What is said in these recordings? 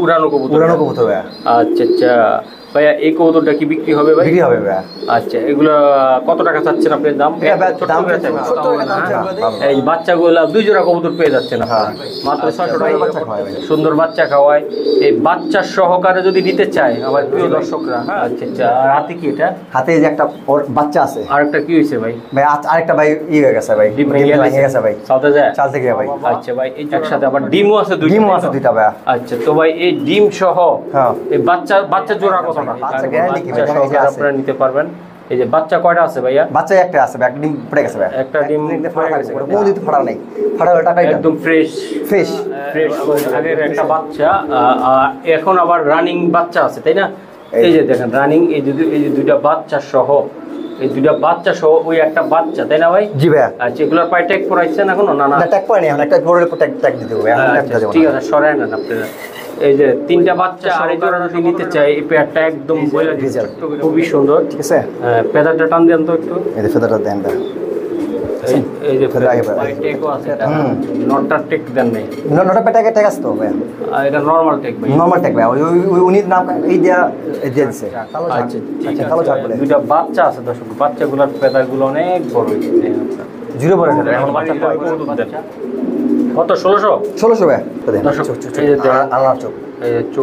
উড়ানো কবুতর। উড়ানো কবুতর ভাইয়া। আচ্ছা আচ্ছা ভাইয়া, এই কবুতরটা কি বিক্রি হবে ভাই? বিক্রি হবে ভাইয়া। আচ্ছা, এগুলো কত টাকা চাচ্ছেন আপনি দাম? এই বাচ্চাগুলো 2 জোড়া কবুতর পেয়ে যাচ্ছেন মাত্র 600 টাকা। সুন্দর বাচ্চা খাওয়ায়। এই বাচ্চা সহকারে যদি নিতে চায় আমার প্রিয় দর্শকরা। আচ্ছা আচ্ছা, আর হাতে কি এটা? হাতে যে একটা বাচ্চা আছে। আরেকটা কি হয়েছে ভাই? ভাই আরেকটা ভাই হয়ে গেছে ভাই, ডিম ভেঙে গেছে ভাই, চালতে যায়, চালতে গিয়ে ভাই। আচ্ছা ভাই, এই একসাথে আবার ডিমও আছে, ডিমও আছে দুইটা ভাই। আচ্ছা, তো ভাই এই ডিম সহ এই বাচ্চা জোড়া কত টাকা? আপনারা নিতে পারবেন। এই যে বাচ্চা কয়টা আছে ভাইয়া? বাচ্চা একটা আছে ভাই, একটা ডিম পড়ে গেছে ভাই। একটা ডিম পড়ে গেছে, কোনো দিতে ফাটা নাই, ফাটা হলে টাকা একদম ফ্রেশ ফ্রেশ ফ্রেশ। আগের একটা বাচ্চা, এখন আবার রানিং বাচ্চা আছে, তাই না? এই যে দেখেন রানিং, এই যে দুইটা বাচ্চা সহ, এই দুইটা বাচ্চা সহ ওই একটা বাচ্চা, তাই না ভাই? জি ভাই। আচ্ছা, এগুলোর পাই ট্যাগ পরাইছেন এখনো? না না, ট্যাগ পরাইনি, এখন একটা পরের উপর ট্যাগ দিতে হবে। ঠিক আছে, সরায় নেন আপনারা। এই যে 3টা বাচ্চা আর এই জোড়া যদি নিতে চাই, এই পেয়ারটা একদম খুবই সুন্দর, ঠিক আছে? ফেদারটা টান দেন তো একটু, এই যে ফেদারটা দেন। এই যে টেকও আছে, এটা নটটা টেক দেন নাই? নটটা পেটাকে ট্যাগ আছে তো ভাই, এটা নরমাল টেক ভাই, নরমাল টেক ভাই। ওই উনি নাম এই দিয়ে দিয়েছে। আচ্ছা আচ্ছা, কালো ঝাড় বলে দুইটা বাচ্চা আছে দর্শক, বাচ্চাগুলোর ফেদারগুলো অনেক বড় হয়েছে, জিরো বড় ফেদার। এখন বাচ্চা কত? 1600 ভাই দর্শক।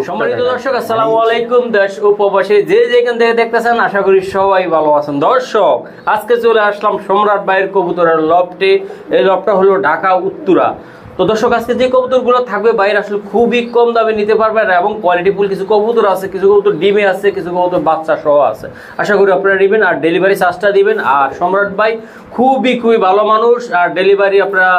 সম্মানিত দর্শক, আসসালামু আলাইকুম। দেশ ও প্রবাসী যে যেখান থেকে দেখতেছেন, আশা করি সবাই ভালো আছেন। দর্শক, আজকে চলে আসলাম সম্রাট ভাইয়ের কবুতরের লফটে। এই লফটটা হলো ঢাকা উত্তরা। তো দর্শক, আজকে যে কবুতরগুলো থাকবে বাইরে আসলে খুবই কম দামে নিতে পারবেন এবং কোয়ালিটিফুল কিছু কবুতর আছে, কিছু কবুতর ডিমে আছে, কিছু কবুতর বাচ্চা সহ আছে। আশা করি আপনারা নেবেন আর ডেলিভারি চার্জটা দিবেন। আর সম্রাট ভাই খুবই ভালো মানুষ, আর ডেলিভারি আপনারা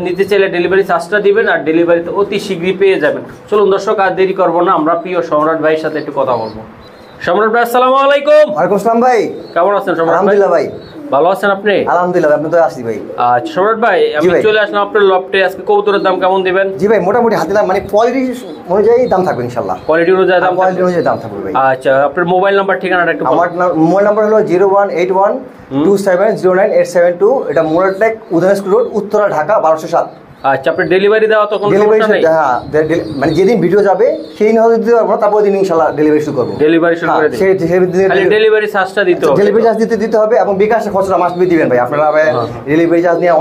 নিতে চাইলে ডেলিভারি চার্জটা দিবেন, আর ডেলিভারিতে অতি শীঘ্রই পেয়ে যাবেন। চলুন দর্শক, আর দেরি করবো না, আমরা প্রিয় সম্রাট ভাইয়ের সাথে একটু কথা বলবো। সম্রাট ভাই, আসসালামু আলাইকুম। ওয়ালাইকুম আসসালাম ভাই, কেমন আছেন সম্রাট ভাই? আলহামদুলিল্লাহ ভাই। ভালো আছেন আপনি? আলহামদুলিল্লাহ, আপনি তো আসছি ভাই। আচ্ছা সম্রাট ভাই, আমি চলে আসলাম আপনার লফটে। আজকে কবুতরের দাম কেমন দিবেন? জি ভাই, মোটামুটি হাতে মানে কোয়ালিটি অনুযায়ী দাম থাকবে ইনশাআল্লাহ। কোয়ালিটি অনুযায়ী দাম, কোয়ালিটি অনুযায়ী দাম থাকবে ভাই। আচ্ছা, আপনার মোবাইল নাম্বার ঠিকানাটা একটু? আমার মোবাইল নাম্বার হলো 01812709772। এটা মোরাটেক উদয়ন রোড, উত্তরা, ঢাকা 1207। আচ্ছা, আপনি ডেলিভারি দেওয়া তখন হ্যাঁ, মানে যেদিন ভিডিও যাবে সেদিন হয়তো দিতে পারবো না, তারপর দিন ইনশাআল্লাহ ডেলিভারি শুরু করবো। ডেলিভারি শুরু করে দিন, খালি ডেলিভারি চার্জটা দিতে হবে। ডেলিভারি চার্জ দিতে হবে এবং বিকাশে খরচটা মাস্ট বি দিবেন ভাই। আপনারা ডেলিভারি চার্জ নিয়ে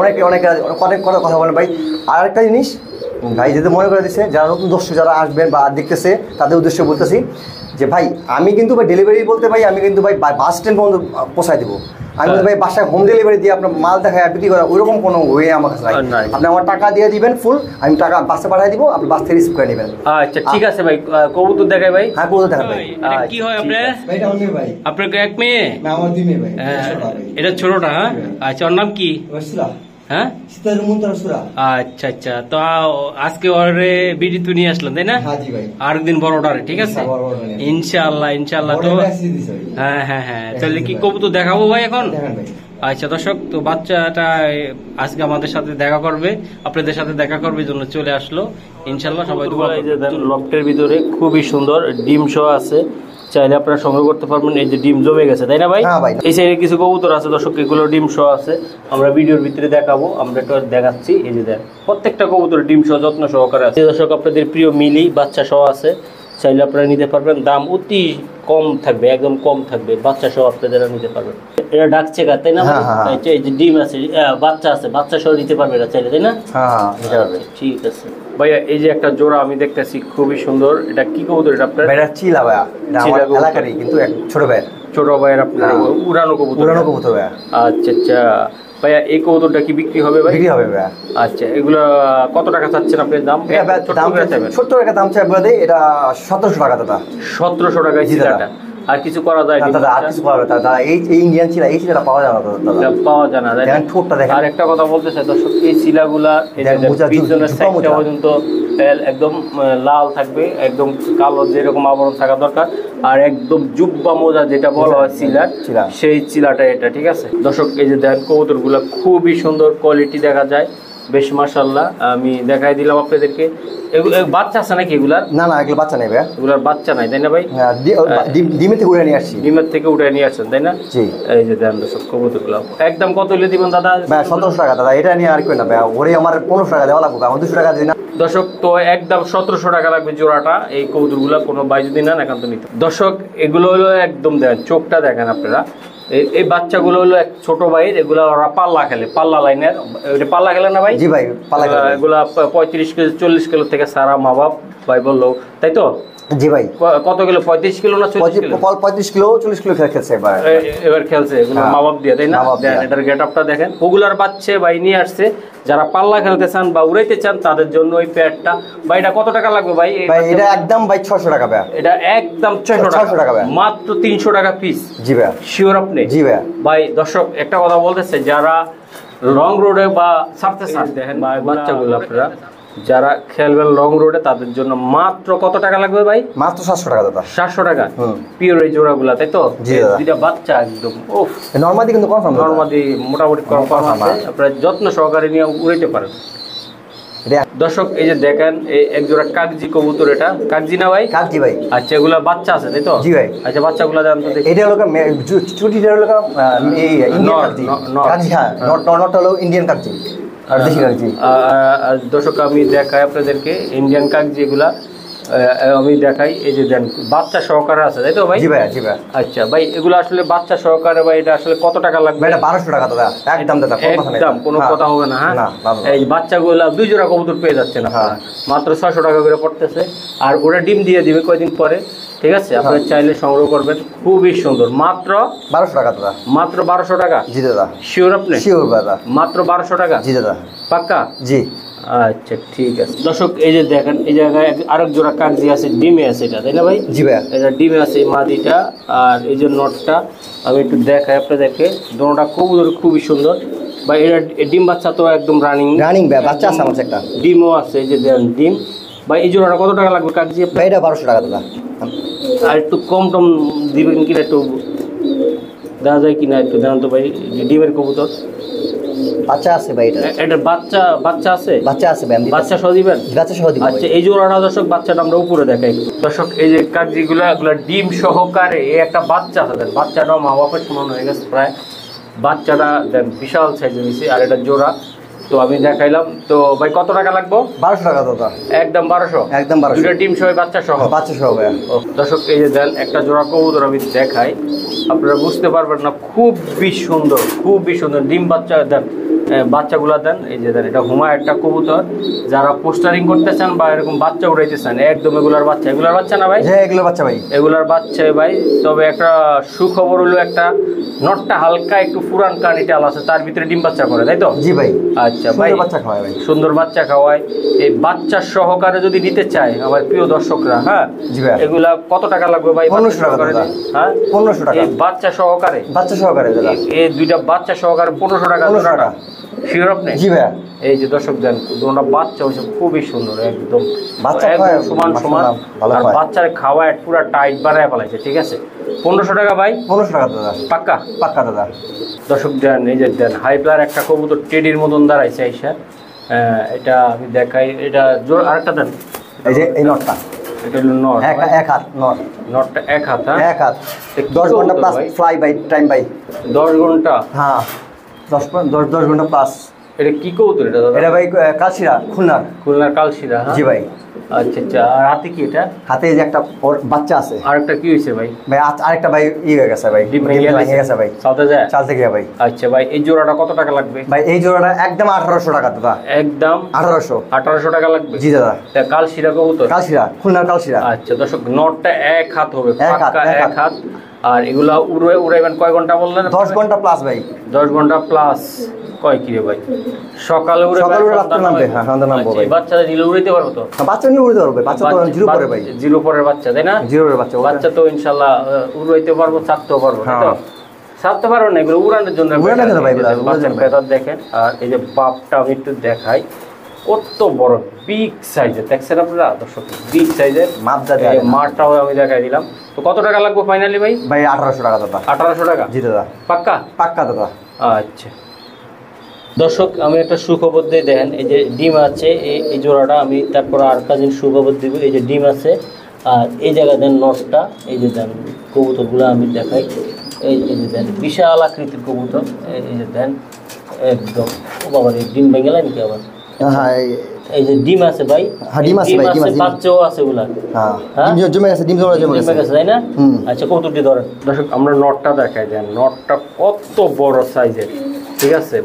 অনেক কথা বলেন ভাই। আর একটা জিনিস ভাই, যদি মনে করে দিচ্ছে, যারা নতুন দর্শক যারা আসবেন বা দেখতেছে তাদের উদ্দেশ্যে বলতেছি যে ভাই, আমি কিন্তু ভাই ডেলিভারি বলতে ভাই, আমি কিন্তু ভাই বাস স্ট্যান্ড পর্যন্ত পৌঁছায় দেবো। আমি কিন্তু ভাই বাসায় হোম ডেলিভারি দিয়ে আপনার মাল দেখায় বিক্রি করা ওইরকম কোনো ওয়ে আমার কাছে নাই। আপনি আমার টাকা দিয়ে দিবেন ফুল, আমি টাকা বাসে পাঠিয়ে দিব, আপনি বাস থেকে রিসিভ করে নেবেন। আচ্ছা ঠিক আছে ভাই, কবুতর দেখাই ভাই। হ্যাঁ, কবুতর দেখান ভাই। এটা কি হয় আপনার? এটা আমার মেয়ে ভাই। আপনার এক মেয়ে? না, আমার দুই মেয়ে ভাই। এটা ছোটটা? হ্যাঁ। আচ্ছা, ওর নাম কি? হ্যাঁ, আচ্ছা আচ্ছা। তো আজকে ওরে বিডি তো নিয়ে আসলাম, তাই না? আরেকদিন বড়টারে, ঠিক আছে ইনশাআল্লাহ ইনশাআল্লাহ। তো হ্যাঁ হ্যাঁ হ্যাঁ, তাহলে কি কবুতর দেখাবো ভাই এখন? আচ্ছা দর্শক, তো বাচ্চাটা আজকে আমাদের সাথে দেখা করবে, আপনাদের সাথে দেখা করবে জন্য চলে আসলো ইনশাআল্লাহ। সবাই লফটের ভিতরে খুবই সুন্দর ডিম সহ আছে, চাইলে আপনারা সংগ্রহ করতে পারবেন। এই যে ডিম জমে গেছে, তাই না ভাই? এই সাইডে কিছু কবুতর আছে দর্শক, এগুলো ডিম সহ আছে, আমরা ভিডিওর ভিতরে দেখাবো, আমরা একটু দেখাচ্ছি। এই যে দেখ, প্রত্যেকটা কবুতর ডিম সহ যত্ন সহকারে আছে দর্শক। আপনাদের প্রিয় মিলি বাচ্চা সহ আছে, চাইলে আপনারা নিতে পারবেন। দাম অতি কম থাকবে, একদম কম থাকবে, বাচ্চা সহ আপনারা নিতে পারবেন। এটা ডাক চেকার, তাই না? এই যে ডিম আছে, বাচ্চা আছে, বাচ্চা সহ নিতে পারবে এটা চাইলে, তাই না? ঠিক আছে ভাইয়া। এই যে একটা জোড়া আমি দেখতেছি খুবই সুন্দর, এটা কি কবুতর? এটা আপনার চিলা ভাইয়া, এলাকারই কিন্তু ছোট ভাইয়ের আপনার উড়ানো কবুতর। ভাইয়া। আচ্ছা আচ্ছা ভাইয়া, এই কবুতরটা কি বিক্রি হবে ভাই? বিক্রি হবে ভাইয়া। আচ্ছা, এগুলো কত টাকা চাচ্ছেন আপনি দাম? 70 টাকা দাম চাই বলে, এটা 1700 টাকা দাদা। 1700 টাকা চিলাটা। আর কিছু করা যায় না দাদা? আর কিছু করা যাবে দাদা? এই ইন্ডিয়ান চিলা, এই চিলাটা পাওয়া যায় না দাদা, পাওয়া যায় না। দেখেন ঠোঁটটা দেখেন। আর একটা কথা বলতে চাই দর্শক, এই চিলাগুলা পিছনের সাইডটা পর্যন্ত একদম লাল থাকবে, একদম কালো যেরকম আবরণ থাকা দরকার, আর একদম জুব্বা মোজা যেটা বলা হয় চিলার, সেই চিলাটা এটা, ঠিক আছে দর্শক। এই যে দেখেন কবুতরগুলা খুবই সুন্দর, কোয়ালিটি দেখা যায়, বেশ মাশাআল্লাহ আমি দেখাই দিলাম আপনাদেরকে। এগুলো বাচ্চা আছে নাকি এগুলার? না না, এগুলো বাচ্চা নেই ভাই, এগুলার বাচ্চা নাই তাই না ভাই? ডিমের থেকে উড়ে নিয়ে আসছি। ডিমের থেকে উঠে নিয়ে আসছেন তাই না? জি। এই যে দেন দর্শক কবুতরগুলো একদম কত হলে দিবেন দাদা? ভাই 1700 টাকা দাদা, এটা নিয়ে আর কই না ভাই, ওরে আমার 1500 টাকা দেওয়া লাগবে, আমার 200 টাকা দিই না। দর্শক তো একদম 1700 টাকা লাগবে জোড়াটা এই কবুতরগুলো, কোনো বাই যদি না একান্ত নিতে। দর্শক এগুলো হলো একদম দেখেন, চোখটা দেখেন আপনারা। এই বাচ্চাগুলো হলো এক ছোট ভাইয়ের, এগুলা ওরা পাল্লা খেলে, পাল্লা লাইনের। পাল্লা খেলে না ভাই? জি ভাই, পাল্লা খেলে। এগুলা 35 কেজি 40 কিলো থেকে সারা মা বাপ ভাই বললো, তাই তো? জি ভাই। কত কিলো? 35 কিলো না 40 কিলো? 35 কিলো 40 কিলো খেলছে এবার। এবার খেলছে এগুলো মা বাপ দিয়ে, তাই না? এটার গেটআপটা দেখেন। ওগুলার বাচ্চা ভাই নিয়ে আসছে, যারা পাল্লা খেলতে চান বা উড়াইতে চান তাদের জন্য ওই প্যাডটা। ভাই এটা কত টাকা লাগবে ভাই? ভাই এটা একদম ভাই 600 টাকা ভাই। এটা একদম 600 টাকা ভাই, মাত্র 300 টাকা পিস। জি ভাই। শিওর আপনি? জি ভাই। ভাই দর্শক একটা কথা বলতেছে, যারা লং রোডে বা ছাড়তে চান দেখেন বাচ্চাগুলো, আপনারা যারা খেলবেন লং রোডে তাদের জন্য মাত্র কত টাকা লাগবে ভাই? মাত্র 700 টাকা দাদা। 700 টাকা পিওর এই জোড়াগুলা, তাই তো? দুইটা বাচ্চা একদম ওফ, নরমালি কিন্তু কনফার্ম, নরমালি মোটামুটি কনফার্ম আছে, আপনারা যত্ন সহকারে নিয়ে উড়াইতে পারেন। দর্শক এই যে দেখেন এক জোড়া কাগজি কবুতর, এটা কাগজি না ভাই? কাগজি ভাই। আচ্ছা এগুলা বাচ্চা আছে তাই তো? জি ভাই। আচ্ছা বাচ্চাগুলা জানতো দেখি। এটা হলো চুটিটা হলো এই ইন্ডিয়ান কাগজি। কাগজি, হ্যাঁ, নট হলো ইন্ডিয়ান কাগজি আর দেশি কাগজি। দর্শক আমি দেখাই আপনাদেরকে ইন্ডিয়ান কাগজি এগুলা, আমি দেখাই। এই যে দেন বাচ্চা সহকারে আছে তাই তো ভাই? জি ভাই। জি ভাই। আচ্ছা ভাই এগুলো আসলে বাচ্চা সহকারে ভাই, এটা আসলে কত টাকা লাগবে? এটা 1200 টাকা দাদা, একদম দাদা, একদম কোনো কথা হবে না। হ্যাঁ, এই বাচ্চাগুলো 2 জোড়া কবুতর পেয়ে যাচ্ছে না, মাত্র 600 টাকা করে পড়তেছে। আর ওরা ডিম দিয়ে দিবে কয়দিন পরে, ঠিক আছে? আপনারা চাইলে সংগ্রহ করবেন, খুবই সুন্দর। মাত্র 1200 টাকা দাদা, মাত্র 1200 টাকা। জি দাদা। শিওর আপনি? শিওর দাদা, মাত্র 1200 টাকা। জি দাদা। পাক্কা? জি। আচ্ছা ঠিক আছে। দর্শক এই যে দেখেন, এই জায়গায় আরেক জোড়া কাগজি আছে, ডিমে আছে এটা, তাই না ভাই? জি ভাই। এটা ডিমে আছে এই মাদিটা, আর এই যে নটটা আমি একটু দেখাই আপনাদেরকে। দোনোটা কবুতর খুবই সুন্দর ভাই। এটা ডিম বাচ্চা তো একদম রানিং ভাই, বাচ্চা আছে আমার একটা, ডিমও আছে। এই যে দেখেন ডিম ভাই। এই জোড়াটা কত টাকা লাগবে কাগজি ভাই? এটা 1200 টাকা দাদা। আর একটু কম টম দিবেন কিনা, একটু দেওয়া যায় কিনা একটু দেন তো ভাই। ডিমের কবুতর বাচ্চা আছে ভাই, এটা বাচ্চা আছে? বাচ্চা আছে ভাই। বাচ্চা সহ দিবেন? বাচ্চা সহ দিবেন। আচ্ছা এই জোড়াটা দর্শক বাচ্চাটা আমরা উপরে দেখাই। দর্শক এই যে কাগজিগুলা, এগুলা ডিম সহকারে এই একটা বাচ্চা আছে, বাচ্চাটাও মা বাপের সমান হয়ে গেছে প্রায়। বাচ্চাটা দেন বিশাল সাইজের হয়েছে, আর এটা জোড়া তো আমি দেখাইলাম। তো ভাই কত টাকা লাগবে? 1200 টাকা দাদা। একদম 1200? একদম 1200। দুটো ডিম সহ বাচ্চা সহ? বাচ্চা সহ ভাই। দর্শক এই যে দেন একটা জোড়া কবুতর আমি দেখাই, আপনারা বুঝতে পারবেন না, খুবই সুন্দর, খুবই সুন্দর। ডিম বাচ্চা দেন, বাচ্চাগুলা দেন। এই যে দেন এটা হুমা একটা কবুতর, যারা পোস্টারিং করতে চান বা এরকম বাচ্চা উড়াইতে চান, একদম এগুলার বাচ্চা। এগুলার বাচ্চা না ভাই? হ্যাঁ এগুলোর বাচ্চা ভাই, এগুলার বাচ্চা ভাই। তবে একটা সুখবর হলো, একটা নটটা হালকা একটু পুরান কানিটাল আছে, তার ভিতরে ডিম বাচ্চা করে, তাই তো? জি ভাই। আচ্ছা ভাই, বাচ্চা খাওয়ায় ভাই, সুন্দর বাচ্চা খাওয়ায়। এই বাচ্চা সহকারে যদি নিতে চায় আমার প্রিয় দর্শকরা, হ্যাঁ এগুলা কত টাকা লাগবে ভাই? 1500 টাকা। হ্যাঁ 1500 টাকা বাচ্চা সহকারে? বাচ্চা সহকারে এই দুইটা বাচ্চা সহকারে 1500 টাকা। 1500 টাকা। শিওর আপনি? জি ভাই। এই যে দর্শক দেন দুটো বাচ্চা হয়েছে, খুবই সুন্দর, একদম বাচ্চা সমান সমান। আর বাচ্চার খাওয়া পুরো টাইট বানায় ফেলাইছে, ঠিক আছে? 1500 টাকা ভাই? 1500 টাকা দাদা। পাক্কা? পাক্কা দাদা। দর্শক দেন এই যে দেন হাইপ্লার একটা কবুতর টেডির মতন দাঁড়াইছে আইসা, এটা আমি দেখাই। এটা জোর আরেকটা দেন, এই যে এই নটটা, এটা হলো নট, এক হাত নট, নটটা এক হাত। হ্যাঁ এক হাত। 10 ঘন্টা plus fly by time by 10 ঘন্টা। হ্যাঁ 10 ঘন্টা প্লাস। এটা কি কবুতর এটা দাদা? এটা ভাই কালশিরা, খুলনার কালশিরা। জি ভাই। আচ্ছা আচ্ছা। আর হাতে কি এটা? হাতে যে একটা বাচ্চা আছে। আরেকটা কি হয়েছে ভাই? ভাই আরেকটা ভাই হয়ে গেছে ভাই, ডিম ভেঙে গেছে ভাই, চালতে যায়, চালতে গিয়ে ভাই। আচ্ছা ভাই এই জোড়াটা কত টাকা লাগবে ভাই? এই জোড়াটা একদম 1800 টাকা দাদা। একদম 1800 টাকা লাগবে? জি দাদা। কালশিরা কবুতর? কালশিরা, খুলনার কালশিরা। আচ্ছা দর্শক নটটা এক হাত হবে, পাক্কা এক হাত। আর এগুলা উড়াইবেন কয় ঘন্টা বললেন? 10 ঘন্টা প্লাস ভাই। 10 ঘন্টা প্লাস কয় কি রে ভাই? সকালে উড়ে রাত্রে নামবে। হ্যাঁ সন্ধ্যা নামবো ভাই। বাচ্চারা নিলে উড়াইতে পারবো তো? বাচ্চা নিয়ে উড়াইতে পারবে, বাচ্চা তো জিরো পরে ভাই। জিরো পরের বাচ্চা, তাই না? জিরো পরের বাচ্চা, বাচ্চা তো ইনশাআল্লাহ উড়াইতে পারবো, ছাড়তেও পারবো, তাই তো? ছাড়তে পারবো না, এগুলো উড়ানোর জন্য ভাই। বাচ্চার ভেতর দেখেন। আর এই যে বাপটা আমি একটু দেখাই, কত বড় বিগ সাইজের, দেখছেন আপনারা দর্শক? বিগ সাইজের মাঠটাও আমি দেখাই দিলাম। তো কত টাকা লাগবে ফাইনালি ভাই? ভাই 1800 টাকা দাদা। 1800 টাকা? জি দাদা। পাক্কা? পাক্কা দাদা। আচ্ছা দর্শক আমি একটা সুখবর দিয়ে দেখেন, এই যে ডিম আছে এই জোড়াটা, আমি তারপর আর কাজিন সুখবর দিব। এই যে ডিম আছে, আর এই জায়গায় দেন নটটা, এই যে দেন কবুতরগুলো আমি দেখাই। এই যে দেন বিশাল আকৃতির কবুতর, এই যে দেন একদম। ও বাবা, এই ডিম ভেঙে গেল নাকি আবার? এই যে ডিম আছে ভাই, ডিম আছে, বাচ্চাও আছে ওগুলা। ডিম জমে গেছে তাই না? আচ্ছা, কবুতরটি ধরেন। দর্শক আমরা নটটা দেখাই দেন, নটটা কত বড় সাইজের, ঠিক আছে।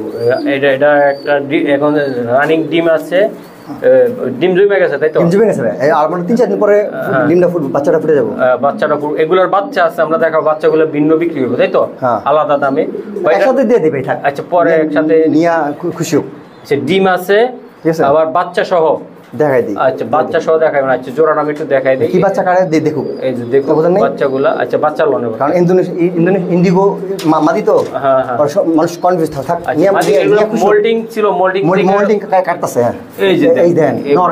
এটা একটা এখন রানিং ডিম আছে, ডিম জমে গেছে তাই তো? ডিম জমে গেছে আর মানে 3-4 দিন পরে ডিমটা বাচ্চাটা ফুটে যাবে। বাচ্চাটা এগুলোর বাচ্চা আছে, আমরা দেখাবো বাচ্চাগুলো ভিন্ন বিক্রি হবে তাই তো, আলাদা দামে একসাথে দিয়ে দিবে। আচ্ছা, পরে একসাথে নিয়ে খুশি হোক। আচ্ছা, ডিম আছে আবার বাচ্চা সহ দেখাই দিই। আচ্ছা, বাচ্চা সহ দেখাবেন। আচ্ছা, জোড়াটা আমি একটু দেখাই দিই। কি বাচ্চা কারে দেখুক, এই যে দেখো বাচ্চাগুলা। আচ্ছা, বাচ্চা লোনে কারণ ইন্ডিগো মাদি তো, মানুষ কনফিউজ থাক। মোল্ডিং ছিল, মোল্ডিং কাটতাছে। এই যে এই দেন নর,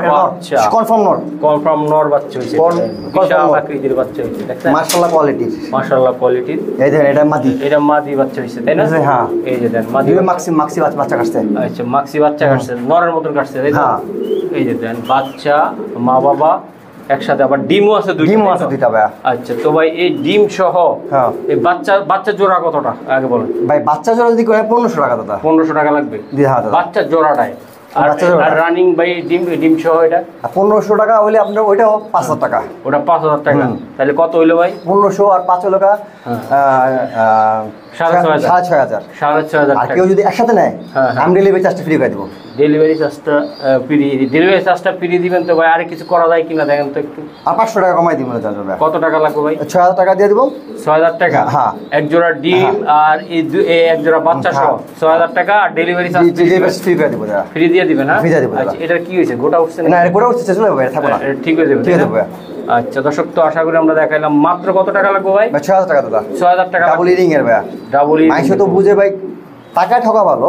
কনফার্ম নর বাচ্চা হইছে, বিশাল আকৃতির বাচ্চা হইছে, দেখছেন? মাশাআল্লাহ কোয়ালিটির। এই দেন এটা মাদি বাচ্চা হইছে তাই না? হ্যাঁ, এই যে দেন মাদি মাক্সি বাচ্চা কাটছে। আচ্ছা, মাক্সি বাচ্চা কাটছে, নরের মতন কাটছে তাই না? এই যে দেন বাচ্চা, মা বাবা একসাথে, আবার ডিমও আছে, দুইটা ভাই। আচ্ছা, তো ভাই এই ডিম সহ এই বাচ্চা জোড়া কতটা আগে বলেন ভাই? বাচ্চা জোড়া যদি করে 1500 টাকা দাদা। 1500 টাকা লাগবে বাচ্চা জোড়াটায়। আর রানিং ভাই ডিম সহ এটা 1500 টাকা হইলে আপনার ওইটাও 5000 টাকা। ওটা 5000 টাকা, তাহলে কত হইলো ভাই? 1500 আর 5 টাকা 6500। আর কেউ যদি একসাথে নেয় আমি ডেলিভারি চার্জটা ফ্রি করে দেবো। ডেলিভারি চার্জটা ফ্রি দিবেন তো ভাই? আর কিছু করা যায় কিনা দেখেন তো একটু। আর 500 টাকা কমাই দিব। কত টাকা লাগবে ভাই? 6000 টাকা দিয়ে দিব। 6000 টাকা এক জোড়া ডিম আর এই এক জোড়া বাচ্চা সহ 6000 টাকা। আর ডেলিভারি চার্জ ফ্রি করে দিব। ফ্রি দিয়ে দিবেন? হ্যাঁ, ফ্রি দিয়ে দিব। আচ্ছা, এটা কি হইছে? গোটা উঠছে না? গোটা উঠছে, চলে যাবে, থাকো না, ঠিক হয়ে যাবে, ঠিক আছে ভাই। আচ্ছা দর্শক, তো আশা করি আমরা দেখাইলাম। মাত্র কত টাকা লাগবে ভাই? 6000 টাকা দাদা। 6000 টাকা ডাবল ইরিং এর ভাই। ডাবল ইরিং আইসো তো বুঝে ভাই, টাকায় ঠকা ভালো,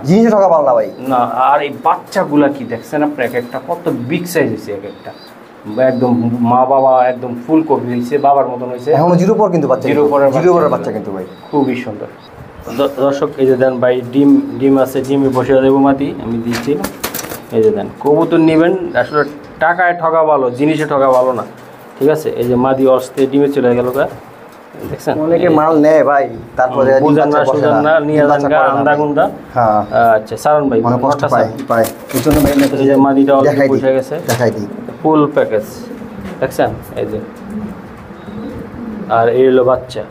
জিনিসে ঠকা ভালো না ভাই। না, আর এই বাচ্চাগুলা কি দেখছেন আপনার, এক একটা কত বিগ সাইজ হয়েছে, এক একটা একদম মা বাবা একদম ফুল কপি হয়েছে, বাবার মতন হয়েছে। এখনো 0 পর কিন্তু বাচ্চা, 0 পরের বাচ্চা কিন্তু ভাই খুবই সুন্দর। দর্শক এই যে দেন ভাই, ডিম আছে, ডিমে বসে দেবো মাটি আমি দিচ্ছি। এই যে দেন কবুতর নেবেন, আসলে টাকায় ঠকা ভালো, জিনিসে ঠকা ভালো না, ঠিক আছে। এই যে মাদি অস্তে ডিমে চলে গেল, দেখছেন? অনেকে মাল নেয় ভাই, তারপরে বুঝান না নিয়ে যান গা আন্দা গুন্দা। আচ্ছা সারণ ভাই, মনে কষ্ট পায় এই জন্য ভাই এই যে মাদিটা অলরেডি বসে গেছে, দেখাই দিই ফুল প্যাকেজ, দেখছেন? এই যে, আর এই হলো বাচ্চা,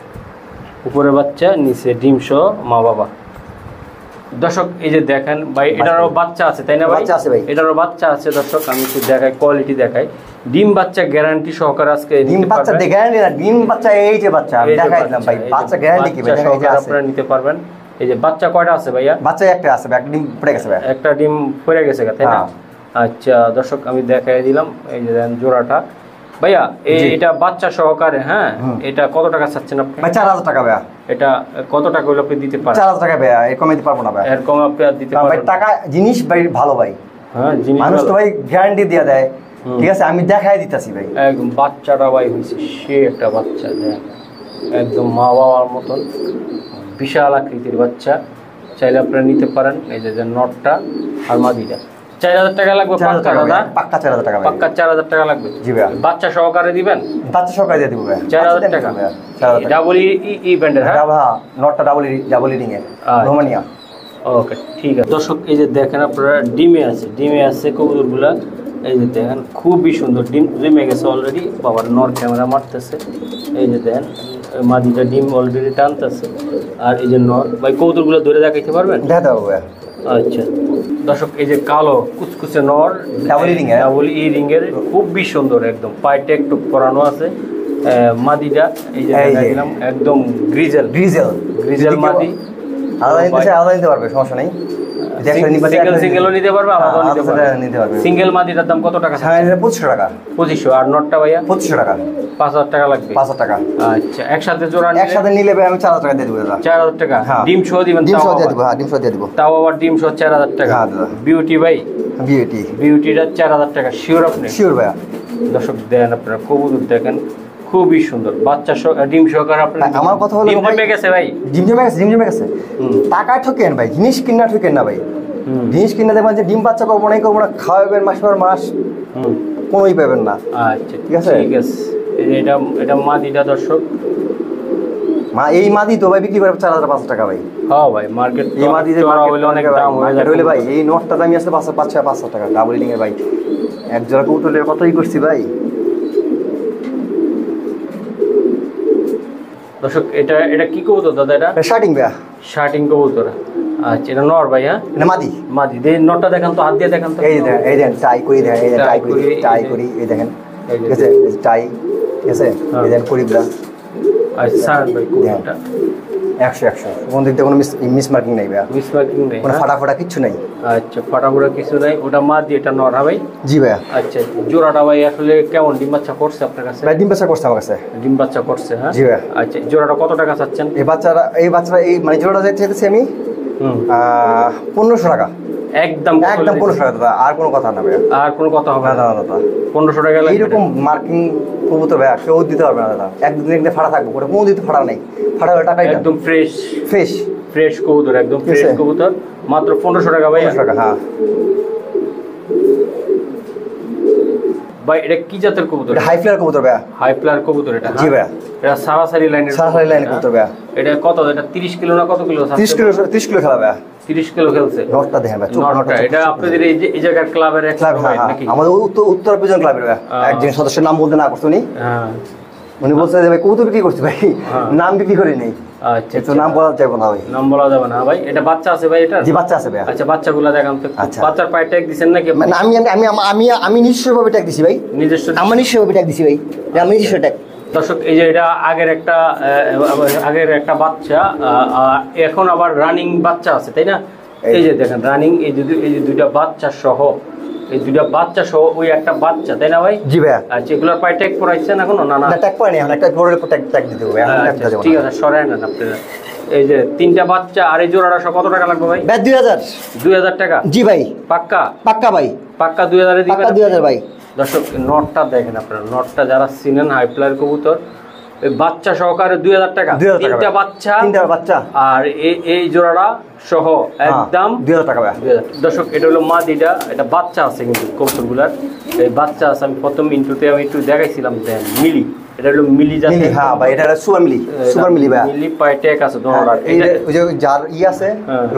উপরে বাচ্চা, নিচে ডিম সহ মা বাবা। দর্শক এই যে দেখেন ভাই, এটারও বাচ্চা আছে তাই না ভাই? বাচ্চা আছে ভাই, এটারও বাচ্চা আছে। দর্শক আমি একটু দেখাই, কোয়ালিটি দেখাই। ডিম বাচ্চা গ্যারান্টি সহকারে আজকে ডিম বাচ্চা গ্যারান্টি না, ডিম বাচ্চা এই যে বাচ্চা আমি দেখাই দিলাম ভাই, বাচ্চা গ্যারান্টি কি ভাই? আপনারা নিতে পারবেন। এই যে বাচ্চা কয়টা আছে ভাইয়া? বাচ্চা একটা আছে, একটা ডিম পড়ে গেছে ভাই, একটা ডিম পড়ে গেছে তাই না? আচ্ছা দর্শক আমি দেখাই দিলাম। এই যে দেন জোড়াটা ভাইয়া, এটা বাচ্চা সহকারে। হ্যাঁ, এটা কত টাকা চাচ্ছেন আপনি? 4000 টাকা ভাইয়া। এটা কত টাকা হলে আপনি দিতে পারেন? 4000 টাকা ভাইয়া, এর কমে দিতে পারবো না ভাই। এর কম আপনি আর দিতে পারবেন ভাই? টাকা জিনিস ভাই ভালো ভাই, হ্যাঁ জিনিস মানুষ তো ভাই গ্যারান্টি দিয়ে দেয়, ঠিক আছে, আমি দেখাই দিতেছি ভাই। একদম বাচ্চাটা ভাই হয়েছে সে একটা বাচ্চা, একদম মা বাবার মতন বিশাল আকৃতির বাচ্চা, চাইলে আপনারা নিতে পারেন। এই যে নটটা আর মাদিটা। 4000 টাকা লাগবে পাক্কা দাদা? পাক্কা 4000 টাকা, পাক্কা 4000 টাকা লাগবে। জি ভাই। বাচ্চা সহকারে দিবেন? বাচ্চা সহকারে দিয়ে দিব ভাই, 4000 টাকা। ডাবল ই ব্যান্ডের? হ্যাঁ, নটটা ডাবল ইরিং এর, রোমানিয়া। ওকে, ঠিক আছে। দর্শক এই যে দেখেন আপনারা, ডিমে আছে কবুতরগুলা। এই যে দেখেন খুবই সুন্দর, ডিম জমে গেছে অলরেডি। বাবার নর ক্যামেরা মারতেছে। এই যে দেখেন মাদিটা ডিম অলরেডি টানতেছে, আর এই যে নর ভাই কবুতরগুলো ধরে দেখাইতে পারবেন? দেখা দেবো ভাই। আচ্ছা দর্শক এই যে কালো কুচকুচে নর, ডাবল ইরিং এর, খুবই সুন্দর, একদম পাইটে একটু পরানো আছে। মাদিটা এই যে দেখলাম একদম গ্রিজেল মাদি। আলাদা নিতে পারবে, সমস্যা নেই। সিঙ্গেলও নিতে পারবে, আলাদাও নিতে পারবে। সিঙ্গেল মাদিটার দাম কত টাকা? 2500 টাকা। 2500। আর নটটা ভাইয়া? 2500 টাকা। 5000 টাকা লাগবে। 5000 টাকা। আচ্ছা, একসাথে জোড়া একসাথে নিলে ভাই আমি 4000 টাকা দিয়ে দেবো দাদা। 4000 টাকা ডিম সহ দিবেন? ডিম সহ দিয়ে দেবো, হ্যাঁ ডিম সহ দিয়ে দেবো। তাও আবার ডিম সহ 4000 টাকা? হ্যাঁ দাদা। বিউটি ভাই? বিউটিটা 4000 টাকা শিওর আপনি? শিওর ভাইয়া। দর্শক দেন আপনারা কবুতর দেখেন, খুবই সুন্দর বাচ্চা ডিম সহকারে আপনার। আমার কথা হলো ডিম জমে গেছে ভাই, ডিম জমে গেছে। টাকা ঠকেন ভাই, জিনিস কিনা ঠকেন না ভাই। জিনিস কিনা দেখবেন যে ডিম বাচ্চা করবো না খাওয়াবেন মাস পর মাস, কোনোই পাবেন না। আচ্ছা ঠিক আছে, ঠিক আছে। এটা মাদিটা দর্শক, এই মাদি তো ভাই বিক্রি করে 4,500 টাকা ভাই। হ্যাঁ ভাই, মার্কেট এই মাদি অনেক দাম হইলে ভাই, এই নটটা দামি আছে 5,500 টাকা ডাবল ইডিং এর ভাই। এক জোড়া কবুতরের কতই করছি ভাই। দর্শক এটা কি কবুতর দাদা? এটা শার্টিং ভাই, শার্টিং কবুতর। আচ্ছা এটা নর ভাই? হ্যাঁ এটা মাদি। মাদি দে, নটটা দেখান তো, হাত দিয়ে দেখান তো। এই দেখেন টাই করি, দেখেন এই টাই করি, এই দেখেন ঠিক আছে টাই, ঠিক আছে এই দেখেন করি ব্রা। আচ্ছা স্যার ভাই কবুতরটা 100 কোন দিক দিয়ে কোনো মিস মার্কিং নাই ভাই, মিস মার্কিং নেই, কোনো ফাটা কিচ্ছু নাই। আচ্ছা ফাটাফোটা কিছু নাই, ওটা মাদি, এটা নর। হ্যাঁ ভাই। জি ভাই। আচ্ছা জোড়াটা ভাই আসলে কেমন ডিম বাচ্চা করছে আপনার কাছে? ভাই ডিম বাচ্চা করছে আমার কাছে, ডিম বাচ্চা করছে। হ্যাঁ জি ভাই। আচ্ছা জোড়াটা কত টাকা চাচ্ছেন? এই বাচ্চারা এই মানে জোড়াটা চাইতেছি আমি 1500 টাকা। একদম 1500 টাকা দাদা, আর কোনো কথা না ভাই, আর কোনো কথা হবে না দাদা। 1500 টাকা লাগবে। এইরকম মার্কিং কবুতর ভাই কেউ দিতে পারবে না দাদা, একদিন ফাটা থাকবে, কোনো দিতে ফাটা নেই, ফাটা হলে টাকা একদম ফ্রেশ কবুতর, একদম ফ্রেশ কবুতর, মাত্র 1500 টাকা ভাই। 1500 টাকা। হ্যাঁ ভাই এটা কি জাতের কবুতর? এটা হাই ফ্লায়ার কবুতর ভাই। হাই ফ্লায়ার কবুতর এটা? জি ভাই। এটা সারাসারি লাইনের কবুতর ভাই। এটা কত? এটা 30 কিলো না কত কিলো? 30 কিলো খেলা ভাই। 30 কিলো খেলছে। নটটা দেখেন ভাই, নটটা। এটা আপনাদের এই জায়গার ক্লাবের ক্লাব নাকি? আমাদের উত্তর পিজন ক্লাবের ভাই। একজন সদস্যের নাম বলতে না করছো নি? হ্যাঁ উনি বলছে যে ভাই কবুতর বিক্রি করছি ভাই, নাম বিক্রি করি নাই। আচ্ছা তো নাম বলা যাবে না ভাই, নাম বলা যাবে না ভাই। এটা বাচ্চা আছে ভাই? এটা জি বাচ্চা আছে ভাই। আচ্ছা বাচ্চাগুলো দেখান তো। বাচ্চার পায়ে ট্যাগ দিবেন নাকি? মানে আমি নিজস্বভাবে ট্যাগ দিছি ভাই, আমার নিজস্বভাবে ট্যাগ দিছি ভাই, আমি নিজস্ব ট্যাগ। দর্শক এই যে এটা আগের একটা বাচ্চা, এখন আবার রানিং বাচ্চা আছে তাই না? এই যে দেখেন রানিং, এই যে দুইটা বাচ্চা সহ, এই দুইটা বাচ্চা সহ ওই একটা বাচ্চা তাই না ভাই? জি ভাই। আচ্ছা এগুলোর পায়ে ট্যাগ পরাইছেন এখনো? না ট্যাগ পরাইনি, এখন একটা বড় ট্যাগ দিতে হবে। ঠিক আছে সরাই নেন আপনারা। এই যে তিনটা বাচ্চা আর এই জোড়াটা সব কত টাকা লাগবে ভাই? 2000 টাকা। জি ভাই। পাক্কা ভাই, পাক্কা 2000 এ দিবেন? 2000 ভাই। দর্শক নটটা দেখেন আপনারা, নটটা যারা চিনেন হাই ফ্লায়ার কবুতর, বাচ্চা সহকারে 2000 টাকা, তিনটা বাচ্চা আর এই জোড়াটা সহ একদম 2000 টাকা। দর্শক এটা হলো মাদিটা, এটা বাচ্চা আছে কিন্তু কবুতরগুলার, এই বাচ্চা আছে। আমি প্রথম ইন্ট্রোতে আমি একটু দেখাইছিলাম মিলি, এটা হলো মিলি জাতের। হ্যাঁ ভাই এটা সুপার মিলি ভাই। মিলি পাই ট্যাগ আছে দোনোটার। ওই যে যার আছে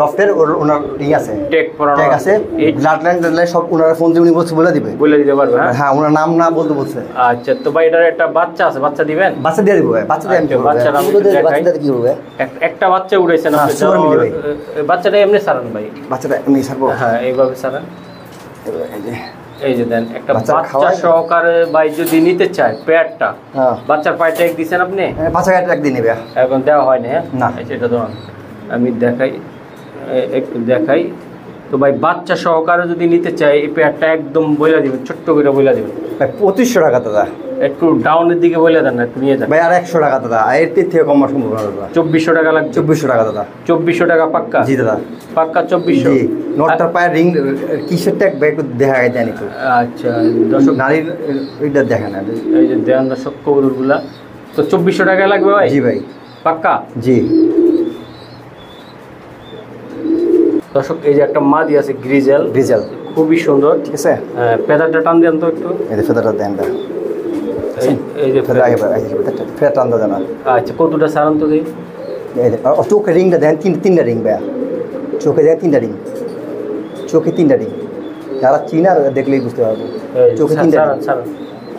লফটের ওনার আছে ট্যাগ আছে, এই ব্লাড লাইন সব ওনার ফোন দিয়ে উনি বলে দিতে পারবে। হ্যাঁ ওনার নাম না বলতে বলছে। আচ্ছা তো ভাই এটার একটা বাচ্চা আছে, বাচ্চা দিবেন? বাচ্চা দিয়ে দিব ভাই, বাচ্চা দিয়ে আমি বাচ্চাটা কি করব? একটা বাচ্চা উড়াইছেন আপনি, সুপার মিলি ভাই। বাচ্চাটা এমনি ছাড়ান ভাই? বাচ্চাটা এমনি ছাড়বো? হ্যাঁ এইভাবে ছাড়ান। এই যে দেন একটা বাচ্চা সহকারে ভাই যদি নিতে চায় পেয়ারটা, বাচ্চার পায়ে ট্যাগ দিবেন আপনি? বাচ্চার ট্যাগ দিয়ে নেবে, এখন দেওয়া হয় না। এটা তো আমি একটু দেখাই তো ভাই, বাচ্চা সহকারে যদি নিতে চায় এই পেয়ারটা একদম বইলা দিবেন, ছোট্ট করে বইলা দিবেন। 2500 টাকা দাদা, একটু ডাউনের দিকে বলে দেন না, একটু নিয়ে যান ভাই। আর 100 টাকা দাদা, এর থেকে কম সম্ভব না দাদা। 2400 টাকা লাগবে? 2400 টাকা দাদা। 2400 টাকা পাক্কা? জি দাদা পাক্কা 2400। জি নটটার পায়ে রিং কিসের ট্যাগ ভাই একটু দেখা যায় একটু? আচ্ছা দর্শক নারীর ওইটা দেখেন না, এই যে দেন দর্শক কবুতরগুলা তো 2400 টাকা লাগবে ভাই? জি ভাই পাক্কা। জি দর্শক এই যে একটা মাদি আছে গ্রিজেল, খুবই সুন্দর, ঠিক আছে। ফেদারটা টান দেন তো একটু, এই যে ফেদারটা দেন দা, এই যে ফেদার টান দেন না। আচ্ছা কতটা সারান তো দেই? চোখে রিংটা দেন, তিনটা রিং ভাইয়া, চোখে দেন তিনটা রিং, চোখে তিনটা রিং, যারা চিনার দেখলেই বুঝতে পারবো। চোখে তিনটা রিং,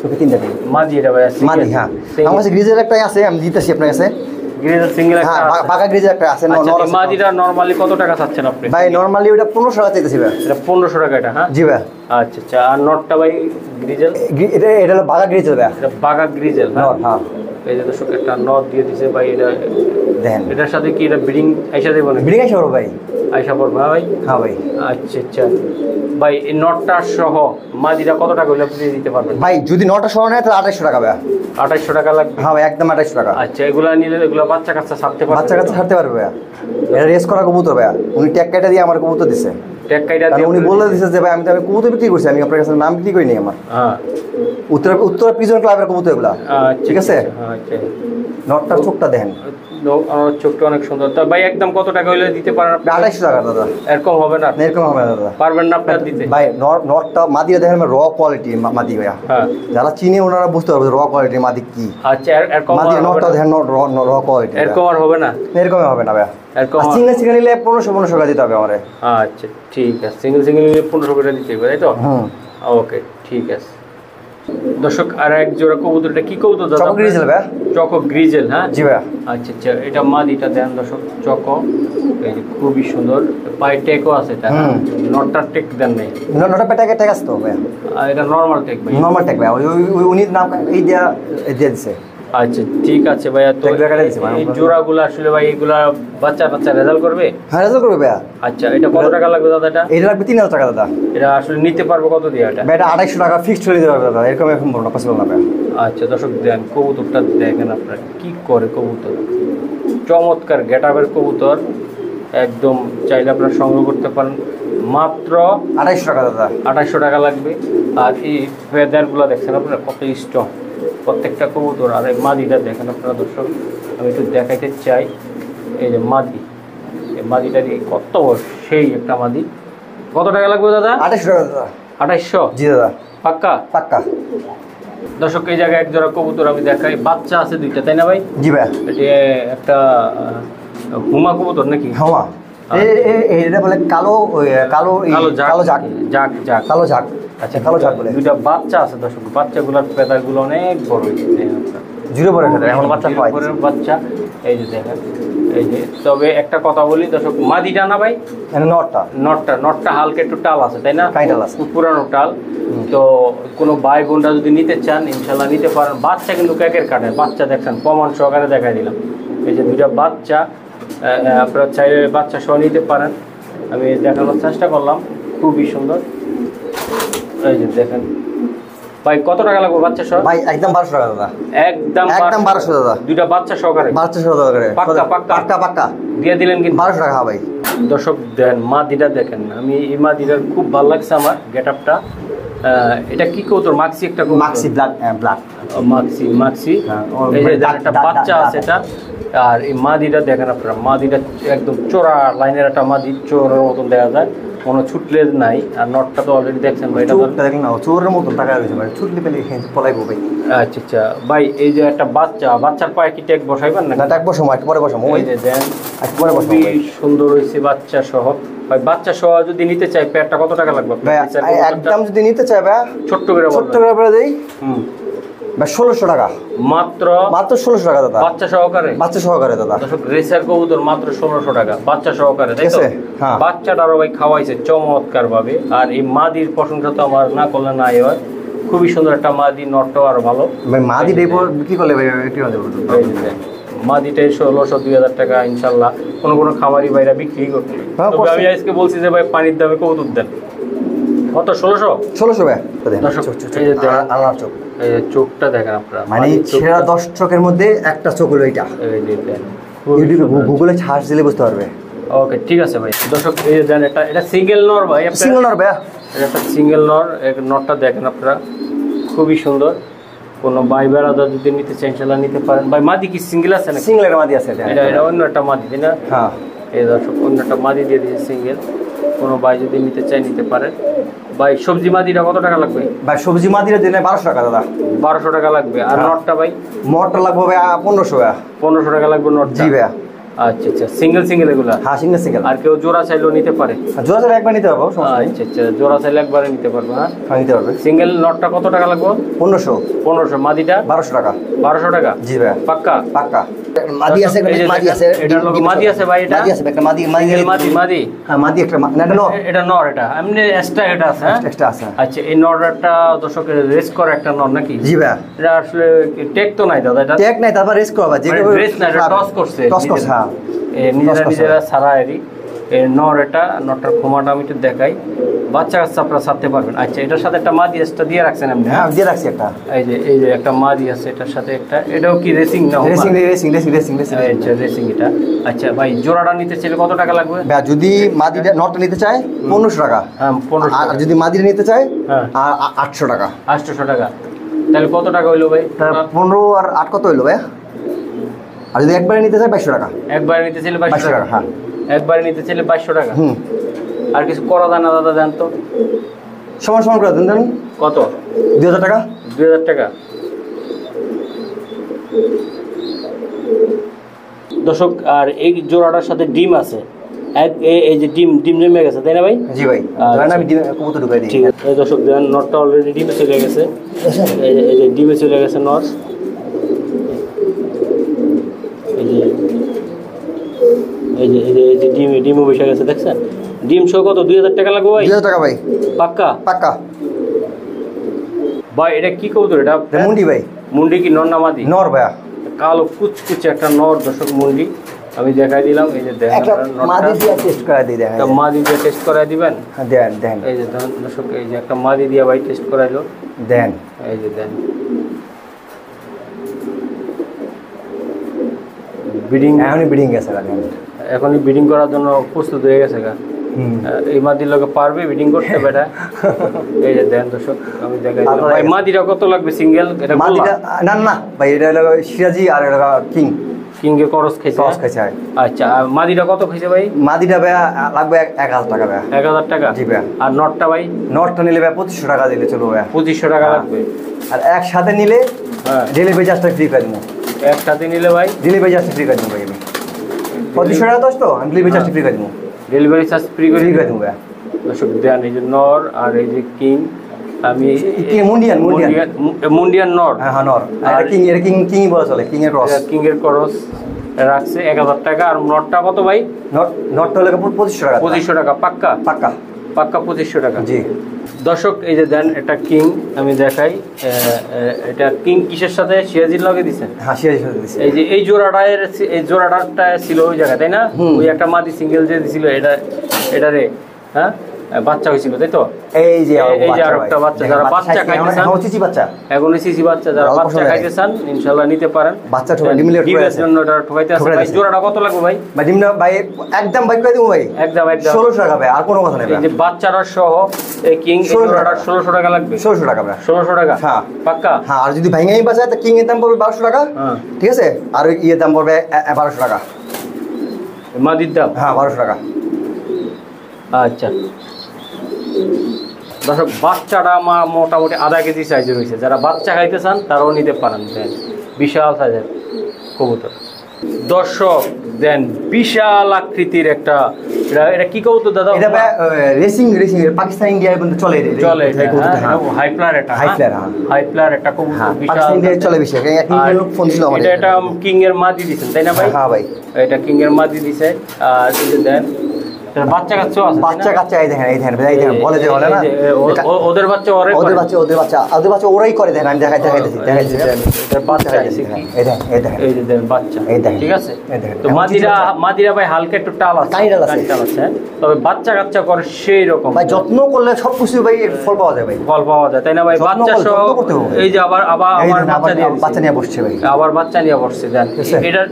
চোখে তিনটা রিং। মাদি এটা ভাই? মাদি হ্যাঁ। আমার কাছে গ্রিজেল একটা আছে, আমি দিতেছি আপনার কাছে। গ্রিজেল সিঙ্গেল একটা বাঁকা গ্রিজেল একটা আছে। মাদিটা নরমালি কত টাকা চাচ্ছেন আপনি? ভাই নরমালি ওটা 1500 টাকা চাইতেছি ভাই। এটা 1500 টাকা এটা? হ্যাঁ জি ভাই। আচ্ছা আচ্ছা আর নটটা ভাই গ্রিজেল? এটা হলো বাঁকা গ্রিজেল ভাই। এটা বাঁকা গ্রিজেল নট? হ্যাঁ এই যে দর্শক একটা নট দিয়ে দিয়েছে ভাই। এটা দেখেন এটার সাথে কি এটা ব্রিডিং আইসা দেব না? ব্রিডিং আইসা ভাই, আইসা পড়বে ভাই। হ্যাঁ ভাই। আচ্ছা আচ্ছা ভাই এই নটটা সহ মাদিটা কত টাকা হলে আপনি দিতে পারবেন? ভাই যদি নটটা সহ নেয় তাহলে 2800 টাকা ভাই। 2800 টাকা লাগবে? হ্যাঁ ভাই একদম 2800 টাকা। আচ্ছা এগুলা নিলে এগুলা বাচ্চা কাচ্চা ছাড়তে পারবে? বাচ্চা কাচ্চা ছাড়তে পারবে ভাই, এটা রেস করা কবুতর ভাই। উনি ট্যাগ কেটে দিয়ে আমার কবুতর দিছে। ট্যাগ কাইটা কারণ উনি বলে দিয়েছে যে ভাই আমি কবুতর বিক্রি করছি, আমি আপনার কাছে নাম বিক্রি করিনি আমার। হ্যাঁ, উত্তর পিজন ক্লাবের কবুতর এগুলা, ঠিক আছে। আচ্ছা, নটটার চোখটা দেখেন, চোখটা অনেক সুন্দর। তা ভাই একদম কত টাকা হইলে দিতে পারেন? 2800 টাকা দাদা। এরকম হবে না? এরকম হবে না দাদা, পারবেন না আপনার দিতে? ভাই নটটা মাদিটা দেখেন র কোয়ালিটি মাদি ভাইয়া, যারা চিনে ওনারা বুঝতে পারবে র কোয়ালিটি মাদি কি। আচ্ছা, এরকম মাদি নটটা দেখেন র কোয়ালিটি, এরকম আর হবে না? এরকম হবে না ভাইয়া। এরকম সিঙ্গেল নিলে 1500 টাকা দিতে হবে আমারে। আচ্ছা ঠিক আছে, সিঙ্গেল নিলে 1500 টাকা দিতে হবে, তাই তো? ওকে ঠিক আছে। দর্শক আর এক জোড়া কবুতর, এটা কি কবুতর দাদা? চকো গ্রিজেল ভাইয়া। চকো গ্রিজেল, হ্যাঁ জি ভাইয়া। আচ্ছা আচ্ছা, এটা মাদিটা দেন দর্শক, চকো, এই যে খুবই সুন্দর, পায়ে টেকও আছে, এটা নটটার টেক দেন নেই? নটটা পেটাকে টেক আছে তো ভাইয়া? এটা নরমাল টেক ভাই? নরমাল টেক ভাইয়া, ওই উনি নাম এই দিয়ে দিছে। আচ্ছা ঠিক আছে ভাইয়া। তো এই জোড়াগুলো আসলে ভাই এগুলা বাচ্চা রেজাল্ট করবে? হ্যাঁ রেজাল্ট করবে ভাইয়া। আচ্ছা, এটা কত টাকা লাগবে দাদা? এটা লাগবে 3000 টাকা দাদা। এটা আসলে নিতে পারবো কত দিয়ে? এটা 2800 টাকা ফিক্সড করে দিতে পারবে দাদা, এরকম এখন বলনা পসিবল না ভাইয়া। আচ্ছা দর্শক দেন কবুতরটা দেখেন আপনারা কি করে, কবুতর চমৎকার গেটআপের কবুতর, একদম চাইলে আপনারা সংগ্রহ করতে পারেন মাত্র 2800 টাকা দাদা। 2800 টাকা লাগবে। আর এই ফেদারগুলো দেখছেন আপনারা কত স্ট্রং প্রত্যেকটা কবুতর। আর এই মাদিটা দেখেন আপনারা দর্শক, আমি একটু দেখাইতে চাই। এই যে মাদি, এই মাদিটা দিয়ে কত সেই একটা মাদি। কত টাকা লাগবে দাদা? 2800 টাকা দাদা। 2800? জি দাদা। পাক্কা? পাক্কা। দর্শক এই জায়গায় এক জোড়া কবুতর আমি দেখাই, বাচ্চা আছে দুইটা, তাই না ভাই? জি ভাই। এটা একটা হুমা কবুতর নাকি? হুমা, এটা বলে কালো কালো ঝাক। কালো ঝাক। আচ্ছা, কালো ঝাক বলে। দুইটা বাচ্চা আছে দর্শক, বাচ্চাগুলোর পেদারগুলো অনেক বড় হয়েছে, জুড়ে পড়ে ফেলে এখন বাচ্চা পায়। বাচ্চা এই যে দেখেন, এই যে। তবে একটা কথা বলি দর্শক, মাদিটা না ভাই? নটটা হালকা একটু টাল আছে, তাই না? পুরানো টাল। তো কোনো ভাই বোনরা যদি নিতে চান ইনশাল্লাহ নিতে পারেন। বাচ্চা কিন্তু কেকের কাটে, বাচ্চা দেখছেন প্রমাণ সহকারে দেখাই দিলাম। এই যে দুইটা বাচ্চা, আপনারা চাইলে বাচ্চা সহ নিতে পারেন। আমি দেখানোর চেষ্টা করলাম, খুবই সুন্দর। এই যে দেখেন ভাই, কত টাকা লাগবে বাচ্চা সহ? ভাই একদম 1200 টাকা দাদা। একদম 1200 দাদা। দুইটা বাচ্চা সহকারে? বাচ্চা সহকারে। পাক্কা দিয়ে দিলেন কিন্তু? 1200 টাকা ভাই। দর্শক দেন মাদিটা দেখেন, আমি এই মাদিটার খুব ভালো লাগছে আমার গেটআপটা। এটা কি কবুতর? মাক্সি একটা কবুতর? মাক্সি ব্ল্যাক। মাক্সি। এই যে একটা বাচ্চা আছে এটা। আর এই মাদিটা দেখেন আপনারা, মাদিটা একদম চোরা লাইনের একটা মাদি, চোরের মতন দেখা যায়, কোনো ছুটলে নাই। আর নটটা তো অলরেডি দেখছেন ভাই, এটা দেখেন না চোরের মতন টাকা রয়েছে ভাই, ছুটলে পেলে পলাইবো ভাই। আচ্ছা আচ্ছা ভাই, এই যে একটা বাচ্চার পায়ে কি ট্যাগ বসাইবেন না? ট্যাগ বসাবো, একটু পরে বসাবো। এই যে দেন খুবই সুন্দর হয়েছে বাচ্চা সহ। ভাই বাচ্চা সহ যদি নিতে চাই পেয়ারটা কত টাকা লাগবে? একদম যদি নিতে চাই ভাই ছোট্ট করে দেই, 1600 টাকা মাত্র 1600 টাকা দাদা। বাচ্চা সহকারে দাদা। রেসার কবুতর মাত্র 1600 টাকা বাচ্চা সহকারে, তাই তো? বাচ্চাটারও ভাই খাওয়াইছে চমৎকার ভাবে। আর এই মাদির প্রশংসা তো আমার না করলে নাই হয়, খুবই সুন্দর একটা মাদি, নটটাও আরো ভালো। মাদি বিক্রি করলে ভাই মাদিটাই 1600-2000 টাকা ইনশাল্লাহ কোনো খামারি ভাইরা বিক্রি করবে। আমি আজকে বলছি যে ভাই পানির দামে কবুতর দেন। কত? 1600 ভাই। চোখটা দেখেন আপনারা, মানে সেরা 10 চোখের মধ্যে একটা চোখ হলো এটা। গুগলে সার্চ দিলে বুঝতে পারবে। ওকে ঠিক আছে ভাই। দর্শক এই দেন, এটা সিঙ্গেল নর ভাই? সিঙ্গেল নর ভাই, এটা সিঙ্গেল নর। নরটা দেখেন আপনারা, খুবই সুন্দর। কোনো ভাই বেড়াদা যদি নিতে চাই ইনশাল্লাহ নিতে পারেন। ভাই মাদি কি সিঙ্গেল আছে না? সিঙ্গেল মাদি আছে। এটা অন্য একটা মাদি, তাই না? হ্যাঁ। এই দর্শক অন্য একটা মাদি দিয়ে দিয়েছে সিঙ্গেল, কোনো ভাই যদি নিতে চাই নিতে পারেন। ভাই সবজি মাদিটা কত টাকা লাগবে? ভাই সবজি মাদিটা দিলে 1200 টাকা দাদা। 1200 টাকা লাগবে। আর নটটা ভাই? নটটা লাগবে ভাই 1500 ভাই। 1500 টাকা লাগবে নট? জি ভাই। আচ্ছা আচ্ছা, সিঙ্গেল এগুলা? হ্যাঁ সিঙ্গেল। আর কেউ জোড়া চাইলেও নিতে পারে? জোড়া চাইলে একবার নিতে পারবো। আচ্ছা আচ্ছা, জোড়া চাইলে একবারে নিতে পারবো। হ্যাঁ নিতে পারবে। সিঙ্গেল নটটা কত টাকা লাগবে? 1500। মাদিটা? 1200 টাকা। 1200 টাকা? জি ভাই। পাক্কা। মাদি আছে এটার লগে মাদি আছে ভাই? এটা মাদি আছে একটা মাদি হ্যাঁ মাদি একটা না, এটা নর। এটা এমনি এক্সট্রা এটা আছে? হ্যাঁ এক্সট্রা আছে। আচ্ছা, এই নরটা দর্শকের রেস করে একটা নর নাকি? জি ভাই। এটা আসলে টেক তো নাই দাদা? এটা টেক নাই, তারপর রেস করবা যে রেস না, এটা টস করছে। হ্যাঁ নিজেরা ছাড়া এরি। এই নর, এটা নরটার খোমাটা আমি একটু দেখাই। বাচ্চা কাচ্চা আপনারা ছাড়তে পারবেন। আচ্ছা, এটার সাথে একটা মাদি এক্সট্রা দিয়ে রাখছেন আপনি? হ্যাঁ দিয়ে রাখছি একটা। এই যে একটা মাদি আছে এটার সাথে একটা, এটাও কি রেসিং না? রেসিং। আচ্ছা রেসিং এটা। আচ্ছা ভাই, জোড়াটা নিতে চাইলে কত টাকা লাগবে? যদি মাদিটা নটটা নিতে চায় 1500 টাকা। হ্যাঁ 1500। আর যদি মাদিটা নিতে চায় হ্যাঁ 800 টাকা। 800 টাকা। তাহলে কত টাকা হইলো ভাই? 15 আর 8 কত হইলো ভাই? আর যদি একবারে নিতে চায় 2200 টাকা। একবারে নিতে চাইলে 2200 টাকা। হ্যাঁ একবারে নিতে চাইলে 2200 টাকা। আর কিছু করা যায় না দাদা, জান তো? সমান করে দেন। কত? 2000 টাকা। 2000 টাকা। দর্শক, আর এই জোড়াটার সাথে ডিম আছে। এই যে ডিম জমে গেছে, তাই না ভাই? জি ভাই, আমি কবুতর ঢুকাই দিই। ঠিক আছে। এই দর্শক দেখেন, নটটা অলরেডি ডিমে চলে গেছে। এই যে ডিমে চলে গেছে নট। এই যে ডিমে বসে গেছে, দেখছেন? ডিম সহ কত? 2000 টাকা লাগবে ভাই? 2000 টাকা ভাই। পাক্কা ভাই। এটা কি কবুতর? এটা মুন্ডি ভাই। মুন্ডি কি নর না মাদি? নর ভাইয়া। কালো কুচকুচে একটা নর দর্শক, মুন্ডি আমি দেখাই দিলাম। এই যে দেখেন, মাদি দিয়ে টেস্ট করাই দিই। দেখেন মাদি দিয়ে টেস্ট করাই দিবেন। দেন এই যে দর্শক, এই যে একটা মাদি দিয়ে ভাই টেস্ট করাইলো। দেন এই যে দেন ব্রিডিং, এখনই ব্রিডিং গেছে। এখনই ব্রিডিং করার জন্য প্রস্তুত হয়ে গেছে গা। এই মাদির লোকে পারবে ব্রিডিং করতে বেটা? এই যে দেন দর্শক, আমি দেখাই দিলাম। ভাই মাদিরা কত লাগবে সিঙ্গেল? এটা মাদিরা না ভাই, এটা হলো সিরাজি আর এটা কিং এর করস খাইছে। আচ্ছা, আর মাদিটা কত খাইছে ভাই? মাদিটা ভাই লাগবে 1000 টাকা ভাই। 1000 টাকা? জি ভাই। আর নটটা ভাই? নটটা নিলে ভাই 2500 টাকা দিলে চলো ভাই। 2500 টাকা লাগবে। আর একসাথে নিলে ডেলিভারি চার্জটা ফ্রি করে দেবো। একসাথে নিলে ভাই ডেলিভারি চার্জটা ফ্রি করে দেবো ভাই। 2500 টাকা তো আমি ডেলিভারি চার্জটা ফ্রি করে দেবো। ডেলিভারি চার্জ ফ্রি করে দেবো ভাই। দর্শক দেন, এই যে নর আর এই যে কিং। আমি মুন্ডিয়ান নর। হ্যাঁ নর। আর কিং বলা চলে, কিং এর ক্রস রাখছে 1000 টাকা। আর নটটা কত ভাই? নটটা হলো 2500 টাকা। 2500 টাকা পাক্কা? পাক্কা 2500 টাকা। জি দর্শক, এই যে দেন এটা কিং, আমি দেখাই। এটা কিং কিসের সাথে? সিরাজির লগে দিছেন? হ্যাঁ সিরাজির সাথে দিছি। এই যে এই জোড়াটা ছিল ওই জায়গায়, তাই না? ওই একটা মাদি সিঙ্গেল যে দিছিল, এটারে হ্যাঁ বাচ্চা হয়েছিল, তাই তো? এই যে আরেকটা বাচ্চা, যারা বাচ্চা খাইতে চান, এখনই সিসি বাচ্চা, যারা বাচ্চা খাইতে চান ইনশাআল্লাহ নিতে পারেন। বাচ্চা ডিমের জন্য এটা ঠকাইতে আছে ভাই। জোড়াটা কত লাগবে ভাই? ডিমটা ভাই একদম ভাই কই দেবো ভাই? একদম 1600 টাকা ভাই, আর কোনো কথা নেই। এই যে বাচ্চারা সহ এই কিং, এই জোড়াটা 1600 টাকা লাগবে। 1600 টাকা ভাই। 1600 টাকা? হ্যাঁ পাক্কা। হ্যাঁ, আর যদি ভাঙাই বাঁচায় তো কিং এর দাম পড়বে 1200 টাকা। হ্যাঁ ঠিক আছে। আর ইয়ের দাম পড়বে 1200 টাকা। মাদির দাম? হ্যাঁ 1200 টাকা। আচ্ছা দর্শক, বাচ্চাটা মোটামুটি আধা কেজি সাইজের হয়েছে। যারা বাচ্চা খাইতে চান তারাও নিতে পারেন। দেন বিশাল সাইজের কবুতর। দর্শক দেন, বিশাল আকৃতির একটা, এটা কি কবুতর দাদা? এটা রেসিং পাকিস্তান ইন্ডিয়ায় বন্ধু চলে হাই প্লেয়ার একটা কবুতর, বিশাল ইন্ডিয়ায় চলে বেশি। ফোন ছিল আমাদের। এটা কিং এর মাদি দিছেন, তাই না ভাই? হ্যাঁ ভাই, এটা কিং এর মাদি দিছে। আর এই যে দেন বাচ্চা কাচ্চা আছে, বাচ্চা এই দেখেন বলে যে বলে না ওদের বাচ্চা ওদের বাচ্চা ওরাই করে। দেখেন আমি দেখাইতেছি বাচ্চা, এই যে দেন বাচ্চা, ঠিক আছে। তো মাদিরা ভাই হালকা একটু টাল আছে, তবে বাচ্চা কাচ্চা করে সেই রকম ভাই। যত্ন করলে সবকিছু ভাই ফল পাওয়া যায় ভাই, তাই না ভাই? বাচ্চা সহ এই যে আবার বাচ্চা নিয়ে বসছে ভাই, আবার বাচ্চা নিয়ে বসছে। দেন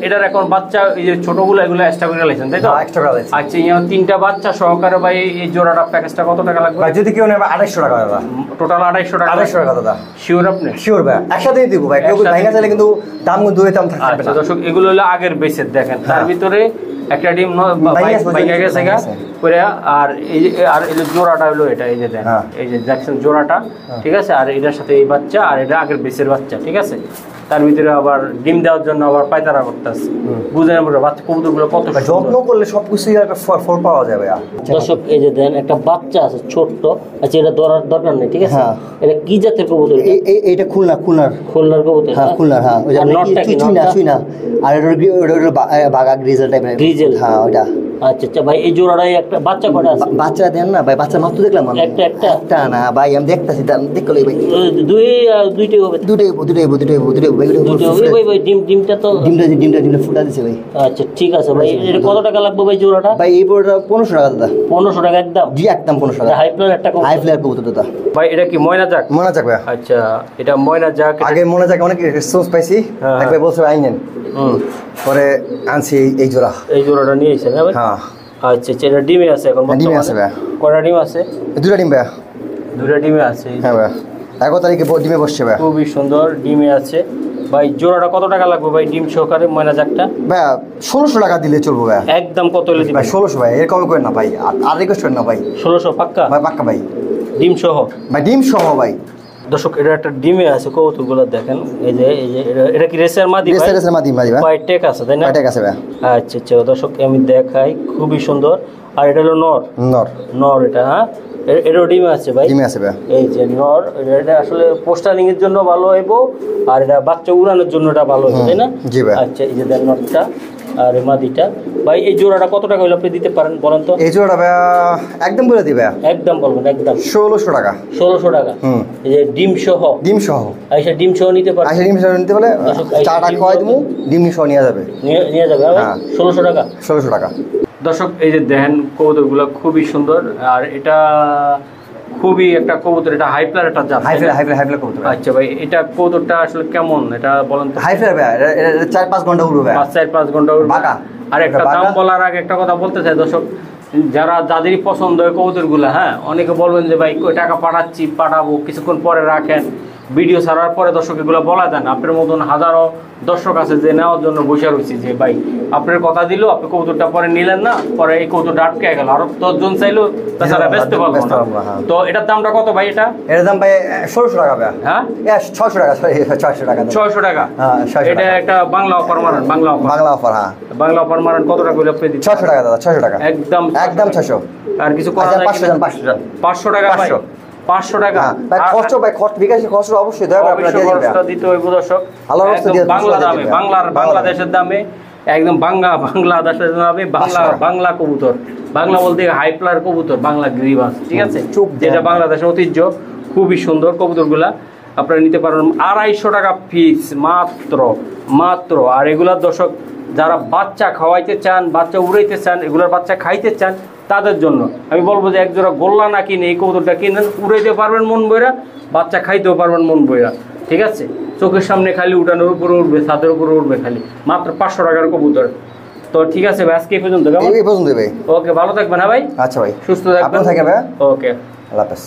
এটার এখন বাচ্চা, এই যে ছোটগুলো এগুলো এক্সট্রা করে লাইছেন, তাই তো? আচ্ছা, তিনটা বাচ্চা সহকারে ভাই এই জোড়াটা প্যাকেজটা কত টাকা লাগবে? যদি কেউ নেবে 250 টাকা দাদা। টোটাল 250 টাকা? 250 টাকা দাদা। শিওর আপনি? শিওর ভাই, একসাথেই দিব ভাই। কেউ ভাঙা চাইলে কিন্তু দাম দুই দাম থাকবে। আচ্ছা দর্শক, এগুলো হলো আগের বেসের। দেখেন তার ভিতরে একটা ডিম ভাঙা গেছে গা করে। আর এই যে জোড়াটা হলো এটা, এই যে দেন, এই যে দেখছেন জোড়াটা, ঠিক আছে। আর এটার সাথে এই বাচ্চা, আর এটা আগের বেসের বাচ্চা, ঠিক আছে। তার ভিতরে আবার ডিম দেওয়ার জন্য আবার পায়তারা করতেছে। বুঝেন বাচ্চা কবুতরগুলো কত যত্ন করলে সবকিছুই একটা ফল পাওয়া যাবে। দর্শক, এই যে দেন একটা বাচ্চা আছে ছোট্ট। আচ্ছা, এটা ধরার দরকার নেই, ঠিক আছে। এটা কি জাতের কবুতর? এইটা খুলনার কবুতর। হ্যাঁ খুলনার। হ্যাঁ, নটটা কি? আর এটা বাগা গ্রিজেল টাইপের। গ্রিজেল? হ্যাঁ ওইটা। আচ্ছা আচ্ছা ভাই, এই জোড়াটাই একটা বাচ্চা কটা আছে? বাচ্চা দেন না ভাই, বাচ্চা মাত্র দেখলাম আমি। একটা না ভাই, আমি দেখতাছি দেখলে ভাই দুইটাই হবে ভাই। ডিমটা তো ডিমটা ফুটা দিছে ভাই। আচ্ছা ঠিক আছে ভাই, এটা কত টাকা লাগবে ভাই জোড়াটা? ভাই এই পোড়াটা 1500 টাকা দাদা। 1500 টাকা একদম? জি একদম 1500 টাকা। হাই ফ্লায়ার কবুতর দাদা। ভাই এটা কি ময়না যাক? ময়না যাক ভাই। আচ্ছা এটা ময়না যাক। আগে ময়না যাক অনেক রেসপন্স পাইছি, একবার বলছে আইনেন, পরে আনছি এই জোড়াটা নিয়ে এসেছেন ভাই? হ্যাঁ। আচ্ছা আচ্ছা, এটা ডিমে আছে এখন? ডিমে আছে ভাই। কয়টা ডিম আছে? দুটা ডিম ভাই। দুটা ডিমে আছে? হ্যাঁ ভাই, 11 তারিখে ডিমে বসছে ভাই। খুবই সুন্দর ডিমে আছে ভাই। জোড়াটা কত টাকা লাগবে ভাই ডিম সহকারে ময়না জাকটা? ভাই 1600 টাকা দিলে চলবো ভাই। একদম কত হলে দিবেন? ভাই 1600 ভাই, এর কমে করেন না ভাই, আর রিকোয়েস্ট করেন না ভাই। 1600 পাক্কা? ভাই পাক্কা ভাই, ডিম সহ ভাই ডিম সহ ভাই। দর্শক এটা একটা ডিমে আছে, কৌতুকগুলো দেখেন। এই যে এটা কি রেসার মাদি ভাই? রেসার মাদি ভাই। হোয়াইট টেক আছে তাই না? হোয়াইট টেক আছে ভাই। আচ্ছা আচ্ছা দর্শক আমি দেখাই, খুবই সুন্দর। আর এটা হলো নর এটা। হ্যাঁ এটাও ডিমে আছে ভাই? ডিমে আছে ভাই। এই যে নর, এটা আসলে পোস্টারিং এর জন্য ভালো হইব, আর এটা বাচ্চা উড়ানোর জন্য এটা ভালো হইব তাই না? জি ভাই। আচ্ছা এই যে দেন নরটা আর এই মাদিটা ভাই। এই জোড়াটা কত টাকা হলে আপনি দিতে পারেন বলেন তো? এই জোড়াটা ভাই একদম বলে দিবে। একদম বলবেন? একদম 1600 টাকা। 1600 টাকা। এই যে ডিম সহ? ডিম সহ। আচ্ছা ডিম সহ নিতে পারেন? আচ্ছা ডিম সহ নিতে পারলে চাটা খাওয়াই দেবো, ডিম সহ নিয়ে যাবে। নিয়ে যাবে হ্যাঁ? 1600 টাকা। 1600 টাকা। দর্শক এই যে দেখেন কবুতরগুলো খুবই সুন্দর, আর এটা খুবই একটা কবুতর, এটা হাই ফ্লায়ার একটা জাত। হাই ফ্লায়ার কবুতর। আচ্ছা ভাই, এটা কবুতরটা আসলে কেমন এটা বলেন তো? হাই ফ্লায়ার ভাই, এটা 4-5 ঘন্টা উড়বে ভাই। 4-5 ঘন্টা উড়বে। বাঁকা। আর একটা দাম বলার আগে একটা কথা বলতে চাই দর্শক, যাদেরই পছন্দ হয় কবুতরগুলো, হ্যাঁ অনেকে বলবেন যে ভাই টাকা পাঠাবো কিছুক্ষণ পরে রাখেন, ভিডিও ছাড়ার পরে দর্শক এগুলো বলা যায় না। আপনার মতন হাজারো দর্শক আছে যে নেওয়ার জন্য বসে রয়েছে, যে ভাই আপনার কথা দিল, আপনি কবুতরটা পরে নিলেন না, পরে এই কবুতরটা আটকে গেল, আরো 10 জন চাইলো তাছাড়া বেচতে পারবো না। তো এটার দামটা কত ভাই? এটার দাম ভাই 1600 টাকা ভাই। হ্যাঁ 600 টাকা, 600 টাকা। 600 টাকা। এটা একটা বাংলা অফার মারেন? বাংলা অফার হ্যাঁ, বাংলা অফার মারেন। কত টাকা করে আপনি দিচ্ছেন? 600 টাকা দাদা। 600 টাকা একদম 600। আর কিছু করা যায়? 500 টাকা ভাই। 500 টাকা ভাই খরচ, ভাই খরচ বিকাশে খরচ অবশ্যই দয়া করে আপনারা দিয়ে দিবেন। খরচটা দিতে হইব দর্শক, বাংলা দামে, বাংলাদেশের দামে, একদম বাংলাদেশের দামে বাংলা কবুতর। বাংলা বলতে হাই ফ্লায়ার কবুতর, বাংলা গ্রিবাস, ঠিক আছে, যেটা বাংলাদেশের ঐতিহ্য। খুবই সুন্দর কবুতরগুলা, আপনারা নিতে পারেন। 250 টাকা ফিক্স মাত্র। আর এগুলার দর্শক যারা বাচ্চা খাওয়াইতে চান, বাচ্চা উড়াইতে চান, এগুলার বাচ্চা খাইতে চান, তাদের জন্য আমি বলবো যে একজোড়া গোল্লা না কিনে এই কবুতরটা কিনেন, উড়াইতে পারবেন মন বইরা, বাচ্চা খাইতেও পারবেন মন বইরা, ঠিক আছে। চোখের সামনে খালি উঠানোর উপরে উঠবে, ছাদের উপরে উঠবে খালি, মাত্র 500 টাকার কবুতর। তো ঠিক আছে ভাই, আজকে এই পর্যন্ত ভাই। ওকে ভালো থাকবেন। হ্যাঁ ভাই, আচ্ছা ভাই, সুস্থ থাকবেন। ভাই। ওকে, আল্লাহ হাফেজ।